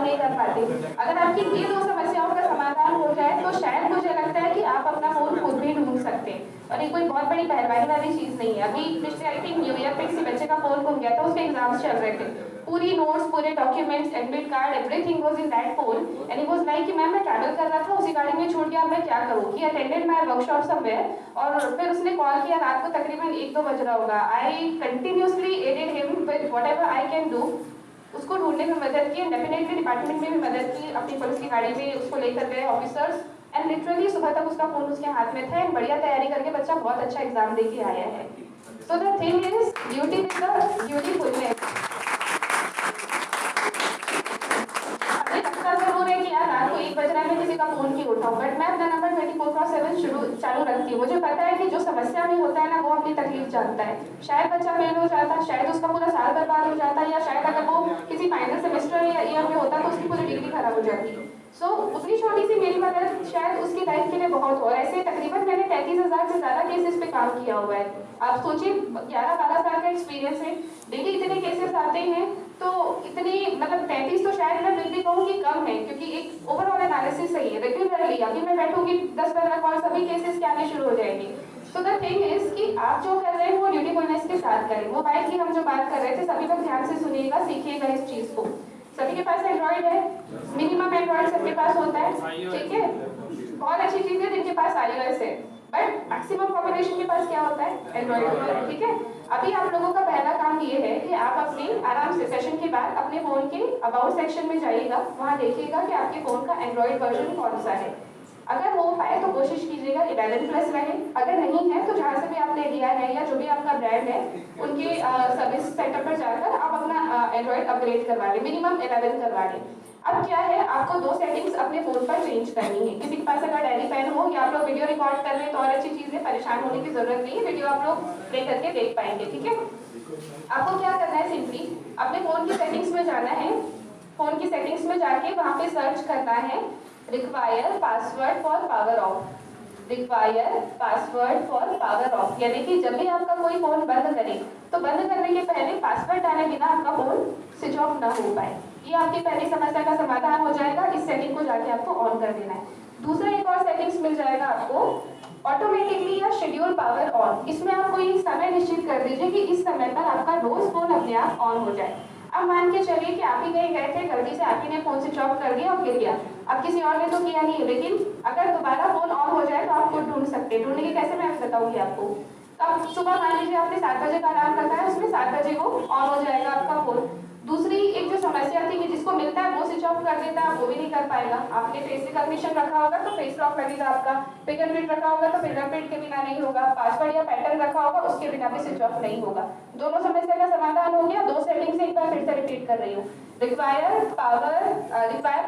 On नहीं कर पाते। अगर आपकी ये दो समस्याओं का समाधान हो जाए तो शायद मुझे लगता है कि आप अपना फोन खुद भी ढूंढ सकते हैं, और ये कोई बहुत बड़ी पहलवानी वाली चीज नहीं है। अभी पिछले आई थिंक न्यू ईयर पे किसी बच्चे का फोन गुम गया था, उसके एग्जाम्स चल रहे थे, पूरी नोट्स, पूरे documents, admit card, everything was in that phone and he was like कि मैम मैं ट्रैवल कर रहा था, उसी गाड़ी में छूट गया, मैं क्या करूँ। He attended my workshop somewhere, और फिर उसने कॉल किया रात को तकरीबन 1-2 बज रहा होगा। I continuously added him with whatever I can do, उसको ढूंढने में मदद की, डेफिनेटली डिपार्टमेंट में भी मदद की, अपनी पुलिस की गाड़ी में उसको लेकर गए ऑफिसर्स, एंड लिटरली सुबह तक उसका फोन उसके हाथ में था एंड बढ़िया तैयारी करके बच्चा बहुत अच्छा एग्जाम दे के आया है। So the thing is duty is the dutifulness. जरूर है कि यार रात को 1 बज रहा है, मैं किसी का फोन क्यों उठाऊं, बट मैं अपना नंबर 24/7 चालू रखती हूँ। मुझे पता है कि जो समस्या में होता है ना, वो अपनी तकलीफ जानता है। शायद बच्चा फेल हो जाता, शायद उसका पूरा साल बर्बाद हो जाता, या शायद अगर वो किसी फाइनल सेमेस्टर या ईयर में होता तो उसकी पूरी डिग्री खराब हो जाती। सो उतनी छोटी सी मेरी मदद शायद उसकी लाइफ के लिए बहुत हो। और ऐसे तकरीबन मैंने 33,000 से ज्यादा केसेस पे काम किया हुआ है। आप सोचिए 11-12 साल का एक्सपीरियंस है, डेली इतने केसेस आते हैं, तो इतनी मतलब 33 तो शायद मैं फिर भी कहूँ कि कम है, क्योंकि एक ओवरऑल एनालिसिस सही है। रेगुलरली अभी मैं बैठूंगी 10-15 कॉल, सभी केसेस के आने शुरू हो जाएंगे। सो द थिंग इज कि आप जो कर रहे हैं वो ड्यूटीफुलनेस के साथ करें। मोबाइल की हम जो बात कर रहे थे, सभी लोग ध्यान से सुनिएगा, सीखिएगा इस चीज को। सभी के पास एंड्रॉइड है, मिनिमम एंड्रॉइड सबके पास होता है, ठीक है, बहुत अच्छी चीज है जिनके पास iOS है, बट मैक्सिमम पॉपुलेशन के पास क्या होता है, एंड्रॉइड होता है, ठीक है। अभी आप लोगों का पहला काम ये है कि आप अपने आराम से सेशन के बाद अपने फोन के अबाउट सेक्शन में जाइएगा, वहां देखिएगा कि आपके फोन का एंड्रॉइड वर्जन कौन सा है। अगर हो पाए तो कोशिश कीजिएगा 11+ रहे, अगर नहीं है तो जहाँ से भी आपने लिया है या जो भी आपका ब्रांड है उनके सर्विस सेंटर पर जाकर आप अपना एंड्रॉइड अपग्रेड करवा लें, मिनिमम 11 करवा लें। अब क्या है, आपको 2 सेटिंग्स अपने फोन पर चेंज करनी है। किसी के पास अगर डायरी पेन हो या आप लोग वीडियो रिकॉर्ड कर रहे हैं तो और अच्छी चीज है, परेशान होने की जरूरत नहीं है, वीडियो आप लोग प्ले करके देख पाएंगे, ठीक है। आपको क्या करना है, सिंपली अपने फोन की सेटिंग्स में जाना है। फोन की सेटिंग्स में जाके वहां पे सर्च करना है require password for power of, require password for power of, यानी कि जब भी आपका कोई फोन बंद करे तो बंद करने के पहले पासवर्ड डाले बिना आपका फोन स्विच ऑफ ना हो पाए। ये आपकी पहली समस्या का समाधान हो जाएगा। इस सेटिंग को जाके आपको ऑन कर देना है। दूसरा एक और सेटिंग्स मिल जाएगा आपको, ऑटोमेटिकली या शेड्यूल पावर ऑन। इसमें आप कोई समय निश्चित कर दीजिए कि इस समय पर आपका रोज फोन अपने आप ऑन हो जाए। अब मान के चलिए कि आप ही कहीं गए थे, गलती से आप ही ने फोन स्विच ऑफ कर दिया और गिर गया, अब किसी और ने तो किया नहीं, लेकिन अगर दोबारा फोन ऑन हो जाए तो आप खुद ढूंढ सकते हैं। ढूंढने की कैसे मैं बताऊंगी आपको। तो आप सुबह मान लीजिए आपने 7 बजे का अलार्म रखा है, उसमें 7 बजे वो ऑन हो जाएगा आपका फोन। दूसरी एक जो समस्या थी कि जिसको मिलता है वो स्विच ऑफ कर देता है, वो भी नहीं कर पाएगा। आपने फेस रिकॉग्निशन रखा होगा तो फेस लॉक लगेगा आपका, फिंगरप्रिंट रखा होगा तो फिंगरप्रिंट के बिना नहीं होगा, पासवर्ड या पैटर्न रखा होगा उसके बिना भी स्विच ऑफ नहीं होगा। दोनों समस्या का समाधान हो गया। 2 सेटिंग्स एक बार फिर से रिपीट कर रही हूँ, require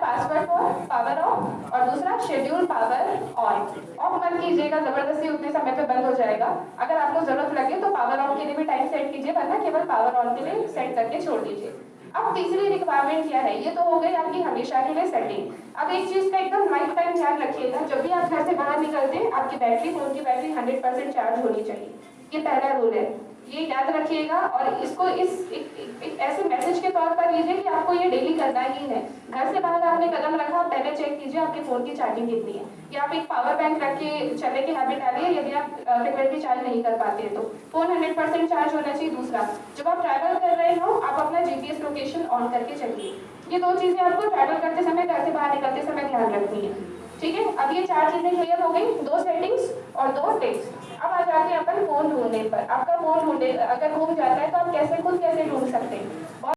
password for power of और दूसरा शेड्यूल पावर ऑन। ऑफ मत कीजिएगा जबरदस्ती, उतने समय पे बंद हो जाएगा। अगर आपको जरूरत लगे तो पावर ऑन के लिए भी टाइम सेट कीजिए, वरना केवल पावर ऑन के लिए सेट करके छोड़ दीजिए। अब तीसरी रिक्वायरमेंट क्या है, ये तो हो गई आपकी हमेशा के लिए सेटिंग। अब एक चीज का एकदम लाइफ टाइम ध्यान रखिएगा, जब भी आप घर से बाहर निकलते हैं आपकी बैटरी, फोन की बैटरी 100% चार्ज होनी चाहिए। ये पहला रूल है, ये याद रखिएगा। और इसको एक ऐसे मैसेज के तौर पर लीजिए कि आपको ये डेली करना ही है। घर से बाहर आपने कदम रखा, पहले चेक कीजिए आपके फोन की चार्जिंग कितनी है, या आप एक पावर बैंक रख के चलने की हैबिट डालिए यदि आप फ्रिक्वेंटली चार्ज नहीं कर पाते हैं तो। फोन 100% चार्ज होना चाहिए। दूसरा, जब आप ट्रैवल कर रहे हो आप अपना जीपीएस लोकेशन ऑन करके चलिए। ये 2 चीजें आपको ट्रैवल करते समय, घर से बाहर निकलते समय ध्यान रखनी है, ठीक है। अब ये 4 चीजें क्लियर हो गई, 2 सेटिंग्स और 2 टिप्स। अब आ जाते हैं अपन फोन ढूंढने पर। आपका फोन ढूंढे अगर घूम जाता है तो आप कैसे खुद कैसे ढूंढ सकते हैं।